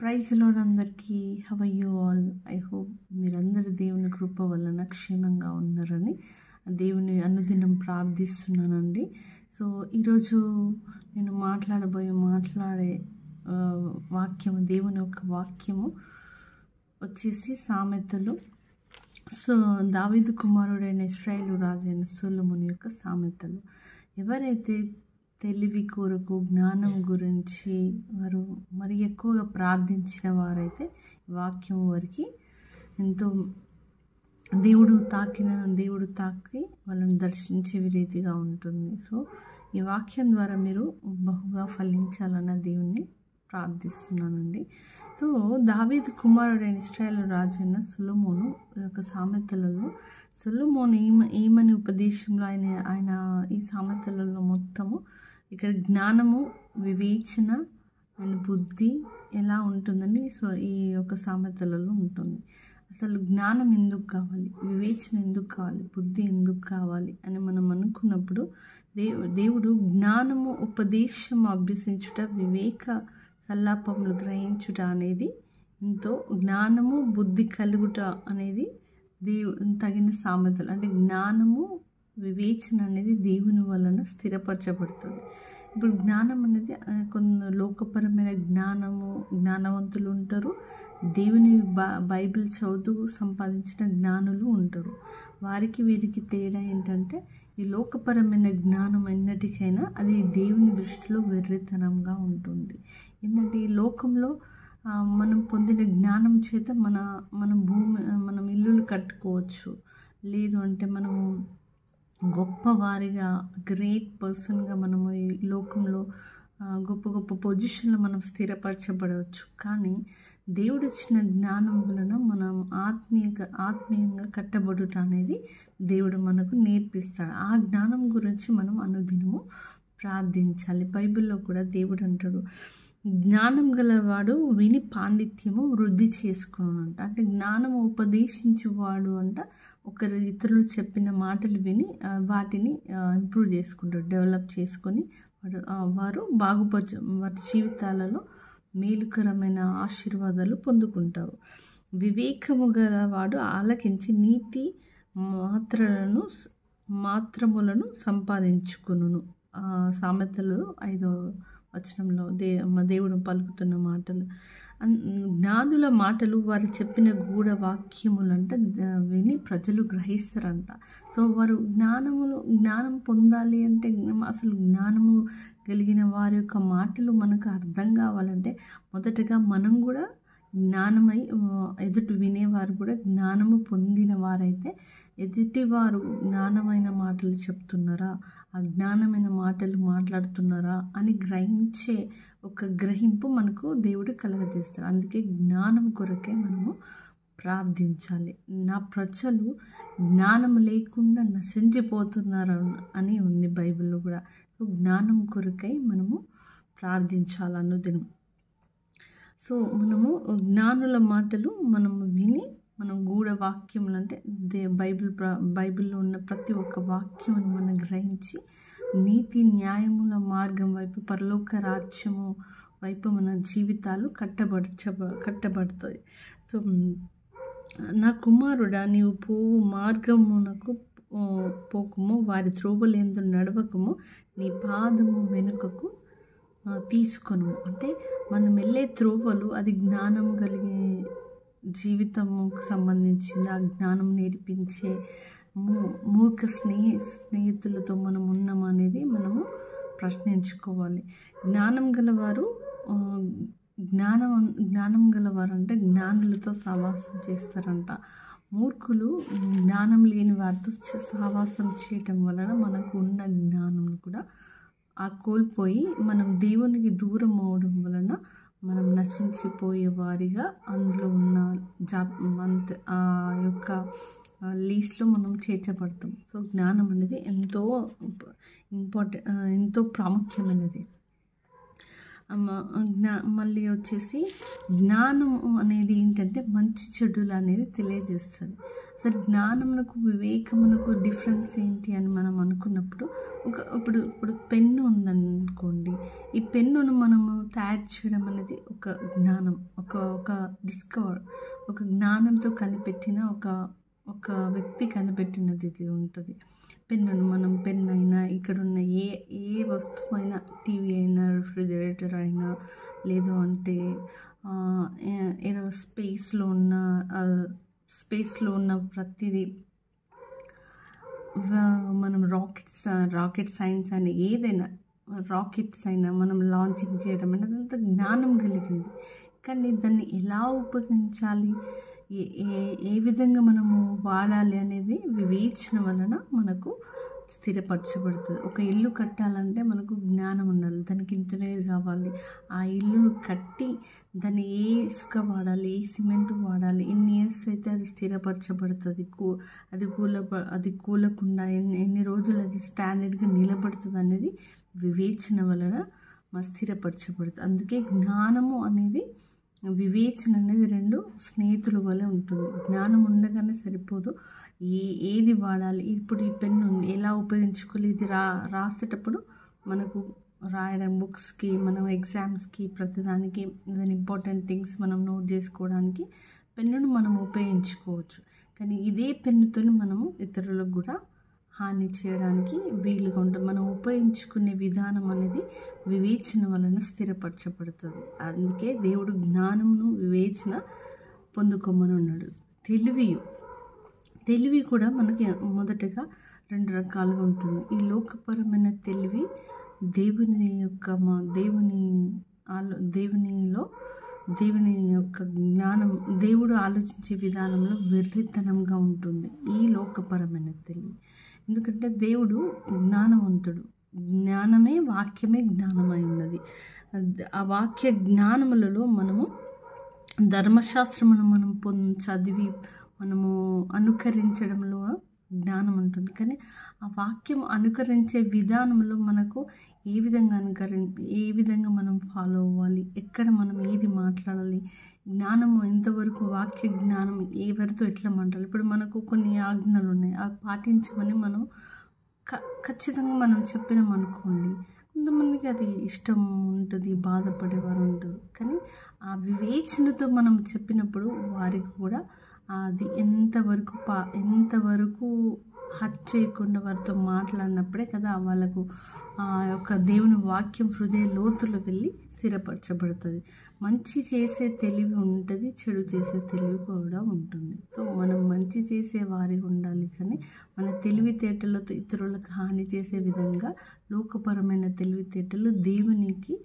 Praise lord అందరికీ. How are you all? I hope మీరందరూ దేవుని కృప వలన క్షేమంగా ఉన్నారని దేవుని అనుదినం ప్రార్థిస్తున్నానండి. సో ఈరోజు నేను మాట్లాడే వాక్యము, దేవుని యొక్క వాక్యము వచ్చేసి సామెతలు. సో దావీదు కుమారుడైన ఇశ్రాయేలు రాజు అయిన సొలొమోను యొక్క సామెతలు. ఎవరైతే తెలివి కొరకు, జ్ఞానం గురించి వారు మరి ఎక్కువగా ప్రార్థించిన వారైతే వాక్యం వారికి ఎంతో దేవుడు తాకి వాళ్ళని దర్శించే రీతిగా ఉంటుంది. సో ఈ వాక్యం ద్వారా మీరు బహుగా ఫలించాలన్న దేవుణ్ణి ప్రార్థిస్తున్నానండి. సో దావీదు కుమారుడైన ఇశ్రాయేలు రాజు అయిన సొలొమోను యొక్క సామెతలలో సొలొమోను ఏమని ఉపదేశంలో ఆయన ఈ సామెతలలో మొత్తము ఇక్కడ జ్ఞానము, వివేచన అండ్ బుద్ధి ఎలా ఉంటుందని సో ఈ యొక్క సామెతలలో ఉంటుంది. అసలు జ్ఞానం ఎందుకు కావాలి, వివేచన ఎందుకు కావాలి, బుద్ధి ఎందుకు కావాలి అని మనం అనుకున్నప్పుడు దేవుడు జ్ఞానము, ఉపదేశం అభ్యసించుట, వివేక సల్లాపములు గ్రహించుట అనేది ఎంతో జ్ఞానము, బుద్ధి కలుగుట అనేది తగిన సామెతలు. అంటే జ్ఞానము, వివేచన అనేది దేవుని వలన స్థిరపరచబడుతుంది. ఇప్పుడు జ్ఞానం అనేది కొన్ని లోకపరమైన జ్ఞానవంతులు ఉంటారు, దేవుని బైబిల్ చదువుతూ సంపాదించిన జ్ఞానులు ఉంటారు. వీరికి తేడా ఏంటంటే ఈ లోకపరమైన జ్ఞానం ఎన్నటికైనా అది దేవుని దృష్టిలో వెర్రితనంగా ఉంటుంది. ఏంటంటే ఈ లోకంలో మనం పొందిన జ్ఞానం చేత మనం ఇల్లులు కట్టుకోవచ్చు, లేదు అంటే మనము గొప్పవారిగా, గ్రేట్ పర్సన్గా మనము ఈ లోకంలో గొప్ప గొప్ప పొజిషన్లో మనం స్థిరపరచబడవచ్చు. కానీ దేవుడు ఇచ్చిన జ్ఞానం వలన మనం ఆత్మీయంగా కట్టబడుట అనేది దేవుడు మనకు నేర్పిస్తాడు. ఆ జ్ఞానం గురించి మనం అనుదినము ప్రార్థించాలి. బైబిల్లో కూడా దేవుడు అంటాడు, జ్ఞానం గలవాడు విని పాండిత్యము వృద్ధి చేసుకున్నానంట. అంటే జ్ఞానము ఉపదేశించేవాడు అంట ఇతరులు చెప్పిన మాటలు విని వాటిని ఇంప్రూవ్ చేసుకుంటారు, డెవలప్ చేసుకొని వారు వారి జీవితాలలో మేలుకరమైన ఆశీర్వాదాలు పొందుకుంటారు. వివేకము గలవాడు ఆలకించి నీతి మాత్రములను సంపాదించుకును. సామెతలు 5వ వచనంలో దేవుడు పలుకుతున్న మాటలు. జ్ఞానుల మాటలు వారు చెప్పిన గూఢ వాక్యములంట విని ప్రజలు గ్రహిస్తారంట. సో వారు జ్ఞానం పొందాలి అంటే, అసలు జ్ఞానము కలిగిన వారి యొక్క మాటలు మనకు అర్థం కావాలంటే మొదటగా మనం కూడా జ్ఞానమై, ఎదుటి వినేవారు కూడా జ్ఞానము పొందిన వారైతే ఎదుటివారు జ్ఞానమైన మాటలు చెప్తున్నారా, అజ్ఞానమైన మాటలు మాట్లాడుతున్నారా అని గ్రహించే ఒక గ్రహింపు మనకు దేవుడు కలగజేస్తాడు. అందుకే జ్ఞానం కొరకే మనము ప్రార్థించాలి. నా ప్రజలు జ్ఞానం లేకుండా నశించిపోతున్నారు అని ఉంది బైబిల్లో కూడా. సో జ్ఞానం కొరకై మనము ప్రార్థించాలన్నదినం. సో మనము జ్ఞానుల మాటలు మనము విని మనం గూఢ వాక్యములు అంటే బైబిల్లో ఉన్న ప్రతి ఒక్క వాక్యమును మనం గ్రహించి నీతి న్యాయముల మార్గం వైపు, పరలోక రాజ్యము వైపు మన జీవితాలు కట్టబడతాయి. సో నా కుమారుడా, నీవు పోవు మార్గమునకు పోకుము, వారి త్రోవలందు నడవకము, నీ పాదము వెనుకకు తీసుకొను. అంటే మనం వెళ్ళే త్రోవలు అది జ్ఞానం కలిగే జీవితముకు సంబంధించింది. ఆ జ్ఞానం నేర్పించే మూర్ఖ స్నేహితులతో మనం ఉన్నాం అనేది మనము ప్రశ్నించుకోవాలి. జ్ఞానం గలవారు అంటే జ్ఞానులతో సహవాసం చేస్తారంట. మూర్ఖులు జ్ఞానం లేని వారితో సహవాసం చేయటం వలన మనకు ఉన్న జ్ఞానం కూడా కోల్పోయి మనం దేవునికి దూరం అవడం వలన మనం నశించిపోయే వారిగా అందులో ఉన్న ఆ యొక్క లీస్ట్లో మనం చేర్చబడతాం. సో జ్ఞానం అనేది ఎంతో ఎంతో ప్రాముఖ్యమైనది. మళ్ళీ వచ్చేసి జ్ఞానం అనేది ఏంటంటే మంచి చెడులు అనేది తెలియజేస్తుంది. అసలు జ్ఞానమునకు వివేకమునకు డిఫరెన్స్ ఏంటి అని మనం అనుకున్నప్పుడు ఇప్పుడు పెన్ను ఉందనుకోండి. ఈ పెన్నును మనము తయారు చేయడం అనేది ఒక జ్ఞానం, ఒక డిస్కవర్, ఒక జ్ఞానంతో కనిపెట్టిన ఒక వ్యక్తి కనిపెట్టినది ఇది ఉంటుంది. పెన్నును మనం పెన్ అయినా, ఇక్కడున్న ఏ వస్తువు అయినా, టీవీ అయినా, రిఫ్రిజిరేటర్ అయినా, లేదు అంటే ఏదో స్పేస్లో ఉన్న ప్రతిదీ, మనం రాకెట్ సైన్స్ అని ఏదైనా, రాకెట్స్ అయినా మనం లాంచింగ్ చేయడం అనేది అంత జ్ఞానం కలిగింది. కానీ దాన్ని ఎలా ఉపయోగించాలి, ఏ విధంగా మనము వాడాలి అనేది వివేచన వలన మనకు స్థిరపరచబడుతుంది. ఒక ఇల్లు కట్టాలంటే మనకు జ్ఞానం ఉండాలి, దానికి ఇంజనీర్ కావాలి. ఆ ఇల్లును కట్టి దాన్ని ఏ ఇసుక వాడాలి, ఏ సిమెంట్ వాడాలి, ఎన్ని ఇయర్స్ అయితే అది స్థిరపరచబడుతుంది, అది కూలకుండా ఎన్ని రోజులు అది స్టాండర్డ్గా నిలబడుతుంది అనేది వివేచన వలన స్థిరపరచబడుతుంది. అందుకే జ్ఞానము అనేది, వివేచన అనేది రెండు స్నేహితుల వలె ఉంటుంది. జ్ఞానం ఉండగానే సరిపోదు, ఏది వాడాలి, ఇప్పుడు ఈ పెన్ను ఉంది ఎలా ఉపయోగించుకోవాలి, ఇది రాసేటప్పుడు మనకు రాయడం, బుక్స్కి, మనం ఎగ్జామ్స్కి, ప్రతిదానికి ఏదైనా ఇంపార్టెంట్ థింగ్స్ మనం నోట్ చేసుకోవడానికి పెన్నును మనం ఉపయోగించుకోవచ్చు. కానీ ఇదే పెన్నుతో మనము ఇతరులకు కూడా హాని చేయడానికి వీలుగా ఉంటుంది. మనం ఉపయోగించుకునే విధానం అనేది వివేచన వలన స్థిరపరచబడుతుంది. అందుకే దేవుడు జ్ఞానమును వివేచన పొందుకోమని ఉన్నాడు. తెలివి కూడా మనకి మొదటగా 2 రకాలుగా ఉంటుంది. ఈ లోకపరమైన తెలివి దేవుని యొక్క జ్ఞానం, దేవుడు ఆలోచించే విధానంలో వెర్రితనంగా ఉంటుంది ఈ లోకపరమైన తెలివి. ఎందుకంటే దేవుడు జ్ఞానవంతుడు, వాక్యమే జ్ఞానమై ఉన్నది. ఆ వాక్య జ్ఞానములలో మనము ధర్మశాస్త్రమును మనం చదివి మనము అనుకరించడంలో జ్ఞానం ఉంటుంది. కానీ ఆ వాక్యం అనుకరించే విధానంలో మనకు ఏ విధంగా మనం ఫాలో అవ్వాలి, ఎక్కడ మనం ఏది మాట్లాడాలి, జ్ఞానము ఎంతవరకు, వాక్య జ్ఞానం ఎవరితో ఎట్లా మాట్లాడాలి. ఇప్పుడు మనకు కొన్ని ఆజ్ఞలు ఉన్నాయి, అవి పాటించమని మనం ఖచ్చితంగా మనం చెప్పినాం అనుకోండి, కొంతమందికి అది ఇష్టం ఉంటుంది, బాధపడేవారు ఉంటారు. కానీ ఆ వివేచనతో మనం చెప్పినప్పుడు వారికి కూడా అది ఎంతవరకు హర్ట్ చేయకుండా వారితో మాట్లాడినప్పుడే కదా వాళ్ళకు ఆ యొక్క దేవుని వాక్యం హృదయ లోతులో వెళ్ళి స్థిరపరచబడుతుంది. మంచి చేసే తెలివి ఉంటుంది, చెడు చేసే తెలివి కూడా ఉంటుంది. సో మనం మంచి చేసే వారికి ఉండాలి, కానీ మన తెలివితేటలతో ఇతరులకు హాని చేసే విధంగా లోకపరమైన తెలివితేటలు దేవునికి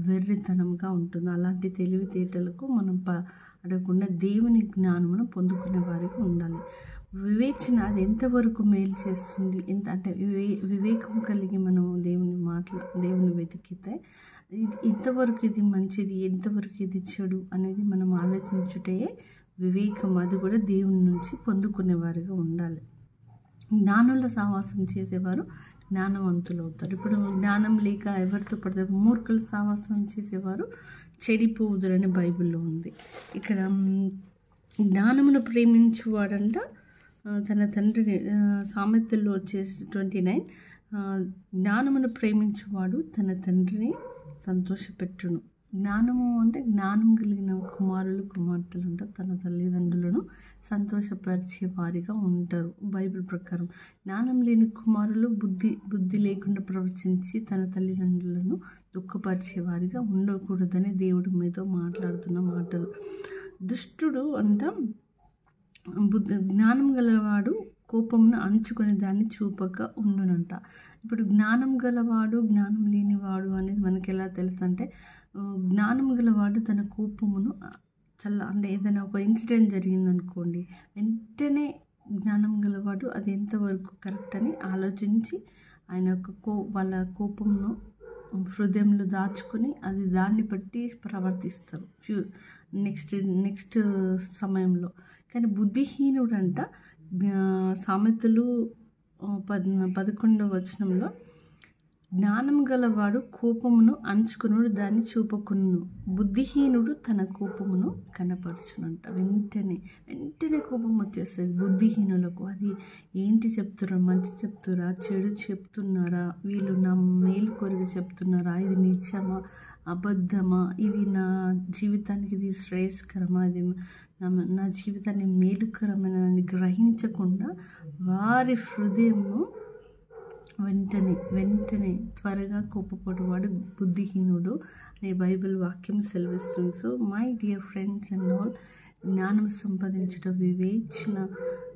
వెర్రితనంగా ఉంటుంది. అలాంటి తెలివితేటలకు మనం అడగకుండా దేవుని జ్ఞానమును పొందుకునే వారికి ఉండాలి. వివేచన అది ఎంతవరకు మేలు చేస్తుంది, అంటే వివేకం కలిగి మనము దేవుని వెతికితే ఎంతవరకు ఇది మంచిది, ఎంతవరకు ఇది చెడు అనేది మనం ఆలోచించుటే వివేకం. అది కూడా దేవుని నుంచి పొందుకునేవారుగా ఉండాలి. జ్ఞానుల సహవాసం చేసేవారు జ్ఞానవంతులు అవుతారు. ఇప్పుడు జ్ఞానం లేక ఎవరితో పడతారు, మూర్ఖుల సహవాసం చేసేవారు చెడిపోవుదురని బైబిల్లో ఉంది. ఇక్కడ జ్ఞానమును ప్రేమించువాడంట తన తండ్రిని, సామెతల్లో వచ్చేసి 29, జ్ఞానమును ప్రేమించువాడు తన తండ్రిని సంతోషపెట్టును. జ్ఞానము అంటే జ్ఞానం కలిగిన కుమార్తెలు ఉంటారు, తన తల్లిదండ్రులను సంతోషపరిచే వారిగా ఉంటారు. బైబిల్ ప్రకారం జ్ఞానం లేని కుమారులు బుద్ధి లేకుండా ప్రవర్తించి తన తల్లిదండ్రులను దుఃఖపరిచే వారిగా ఉండకూడదని దేవుడి మీతో మాట్లాడుతున్న మాటలు. దుష్టుడు జ్ఞానం గలవాడు కోపమును అంచుకొని దాన్ని చూపక ఉండునంట. ఇప్పుడు జ్ఞానం గలవాడు, జ్ఞానం లేనివాడు అనేది మనకి ఎలా తెలుసు అంటే, జ్ఞానం గలవాడు తన కోపమును అంటే ఏదైనా ఒక ఇన్సిడెంట్ జరిగిందనుకోండి, వెంటనే జ్ఞానం గలవాడు అది ఎంతవరకు కరెక్ట్ అని ఆలోచించి ఆయన యొక్క వాళ్ళ కోపమును హృదయంలో దాచుకొని దాన్ని బట్టి ప్రవర్తిస్తారు నెక్స్ట్ సమయంలో. కానీ బుద్ధిహీనుడంట, సామెతలు 11వ వచనంలో, జ్ఞానం గలవాడు కోపమును అంచుకునుడు దాన్ని చూపకును, బుద్ధిహీనుడు తన కోపమును కనపరచునంట. వెంటనే కోపం వచ్చేస్తుంది బుద్ధిహీనులకు. అది ఏంటి చెప్తున్నారు, మంచి చెప్తురా, చెడు చెప్తున్నారా, వీళ్ళు నా మేలు కొరకు చెప్తున్నారా, ఇది నిజమా అబద్ధమా, ఇది నా జీవితానికి ఇది శ్రేయస్కరమా, ఇది నా జీవితాన్ని మేలుకరమైన గ్రహించకుండా వారి హృదయము వెంటనే త్వరగా కోపపడువాడు బుద్ధిహీనుడు అనే బైబిల్ వాక్యం సెలవిస్తుంది. So my dear friends and all, జ్ఞానం సంపాదించుట, వివేచన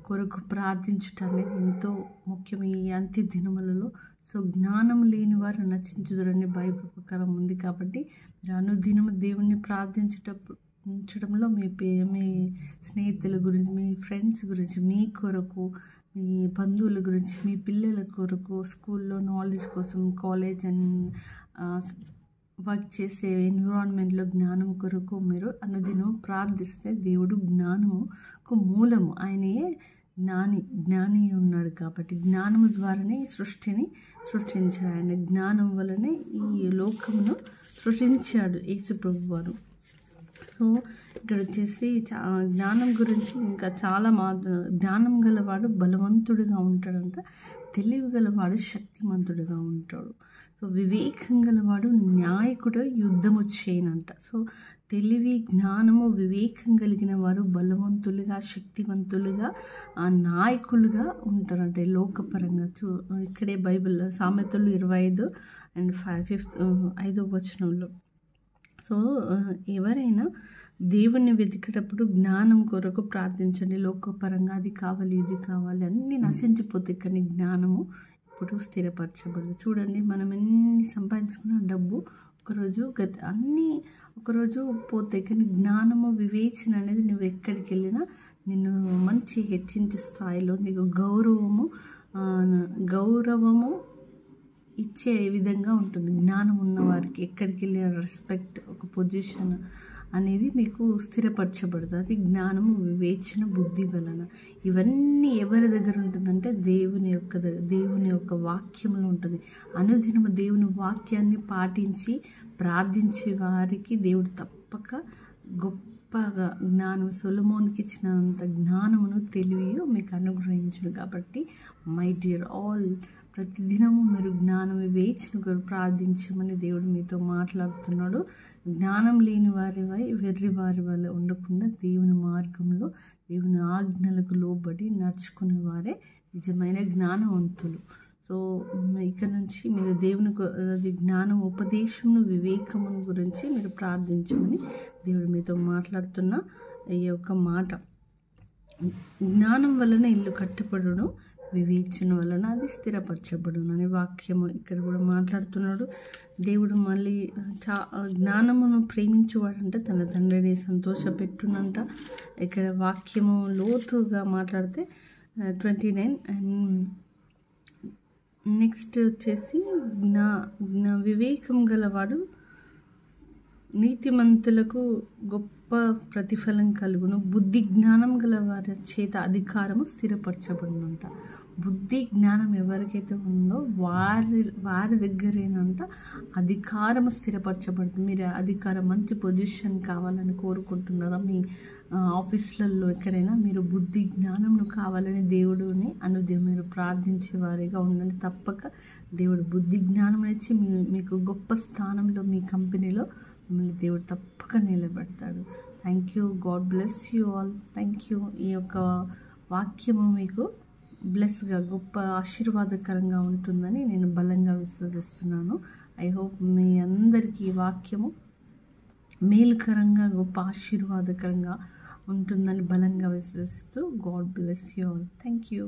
కొరకు ప్రార్థించుట అనేది ఎంతో ముఖ్యం ఈ అంత్య దినములలో. సో జ్ఞానం లేని వారు నశించుదురని బైబిల్ ప్రకారం ఉంది. కాబట్టి మీరు అనుదినము దేవుణ్ణి ప్రార్థించడంలో మీ స్నేహితుల గురించి, మీ ఫ్రెండ్స్ గురించి, మీ కొరకు, మీ బంధువుల గురించి, మీ పిల్లల కొరకు, స్కూల్లో నాలెడ్జ్ కోసం, కాలేజ్ అండ్ వర్క్ చేసే ఎన్విరాన్మెంట్లో జ్ఞానం కొరకు మీరు అనుదినం ప్రార్థిస్తే దేవుడు జ్ఞానముకు మూలము. ఆయనయే జ్ఞాని ఉన్నాడు. కాబట్టి జ్ఞానము ద్వారానే సృష్టిని సృష్టించాడు. ఆయన జ్ఞానం వల్లనే ఈ లోకమును సృష్టించాడు యేసు ప్రభువారు. సో ఇక్కడ వచ్చేసి జ్ఞానం గురించి ఇంకా చాలా జ్ఞానం గలవాడు బలవంతుడిగా ఉంటాడంట, తెలివి గలవాడు శక్తిమంతుడిగా ఉంటాడు. సో వివేకం గలవాడు న్యాయకుడు యుద్ధము చేయనంట. సో తెలివి, జ్ఞానము, వివేకం కలిగిన వారు బలవంతులుగా, శక్తివంతులుగా, నాయకులుగా ఉంటారంట లోకపరంగా. ఇక్కడే బైబిల్ సామెతలు 25 and 5వ వచనంలో. సో ఎవరైనా దేవుణ్ణి వెతికేటప్పుడు జ్ఞానం కొరకు ప్రార్థించండి. లోకపరంగా అది కావాలి, ఇది కావాలి అన్నీ నశించిపోతాయి, కానీ జ్ఞానము ఎప్పుడు స్థిరపరచబడదు. చూడండి, మనం ఎన్ని సంపాదించుకున్న డబ్బు ఒకరోజు పోతాయి, కానీ జ్ఞానము, వివేచన అనేది నువ్వు ఎక్కడికి వెళ్ళినా నిన్ను మంచి హెచ్చించే స్థాయిలో నీకు గౌరవము ఇచ్చే విధంగా ఉంటుంది. జ్ఞానం ఉన్నవారికి ఎక్కడికి వెళ్ళిన రెస్పెక్ట్, ఒక పొజిషన్ అనేది మీకు స్థిరపరచబడుతుంది. అది జ్ఞానము, వివేచన, బుద్ధి వలన. ఇవన్నీ ఎవరి దగ్గర ఉంటుందంటే దేవుని యొక్క వాక్యంలో ఉంటుంది. అనుదినము దేవుని వాక్యాన్ని పాటించి ప్రార్థించే వారికి దేవుడు తప్పక గొప్పగా సొలొమోనుకి ఇచ్చినంత జ్ఞానమును, తెలివియో మీకు అనుగ్రహించును. కాబట్టి మై డియర్ ఆల్, ప్రతిదినము మీరు జ్ఞానం, వివేచన కొరకు ప్రార్థించమని దేవుడు మీతో మాట్లాడుతున్నాడు. జ్ఞానం లేని వెర్రి వారి వల్ల ఉండకుండా దేవుని మార్గంలో, దేవుని ఆజ్ఞలకు లోబడి నడుచుకునే వారే నిజమైన జ్ఞానవంతులు. సో ఇక నుంచి మీరు దేవుని జ్ఞానం, ఉపదేశమును, వివేకమును గురించి మీరు ప్రార్థించమని దేవుడు మీతో మాట్లాడుతున్న ఈ యొక్క మాట. జ్ఞానం వలన ఇల్లు కట్టబడును, వివేచన వలన అది స్థిరపరచబడును అనే వాక్యము ఇక్కడ కూడా మాట్లాడుతున్నాడు దేవుడు. మళ్ళీ జ్ఞానమును ప్రేమించువాడంటే తన తండ్రిని సంతోషపెట్టునంట. ఇక్కడ వాక్యము లోతుగా మాట్లాడితే 29 అండ్ నెక్స్ట్ వచ్చేసి వివేకం గలవాడు నీతిమంతులకు గొప్ప ప్రతిఫలం కలుగును, బుద్ధి జ్ఞానం గల వారి చేత అధికారము స్థిరపరచబడునంట. బుద్ధి జ్ఞానం ఎవరికైతే ఉందో వారి దగ్గరేనంట అధికారము స్థిరపరచబడుతుంది. మీరు అధికారం, మంచి పొజిషన్ కావాలని కోరుకుంటున్నారా? మీ ఆఫీసులలో ఎక్కడైనా మీరు బుద్ధి జ్ఞానమును కావాలని దేవుడిని అనుదినం మీరు ప్రార్థించే వారిగా ఉండండి. తప్పక దేవుడు బుద్ధి జ్ఞానం ఇచ్చి మీకు గొప్ప స్థానంలో మీ కంపెనీలో మిమ్మల్ని దేవుడు తప్పక నిలబెడతాడు. Thank you. God bless you all. Thank you. ఈ యొక్క వాక్యము మీకు బ్లెస్గా, గొప్ప ఆశీర్వాదకరంగా ఉంటుందని నేను బలంగా విశ్వసిస్తున్నాను. ఐ హోప్ మీ అందరికీ ఈ వాక్యము మేలుకరంగా, గొప్ప ఆశీర్వాదకరంగా ఉంటుందని బలంగా విశ్వసిస్తూ God bless you all. Thank you.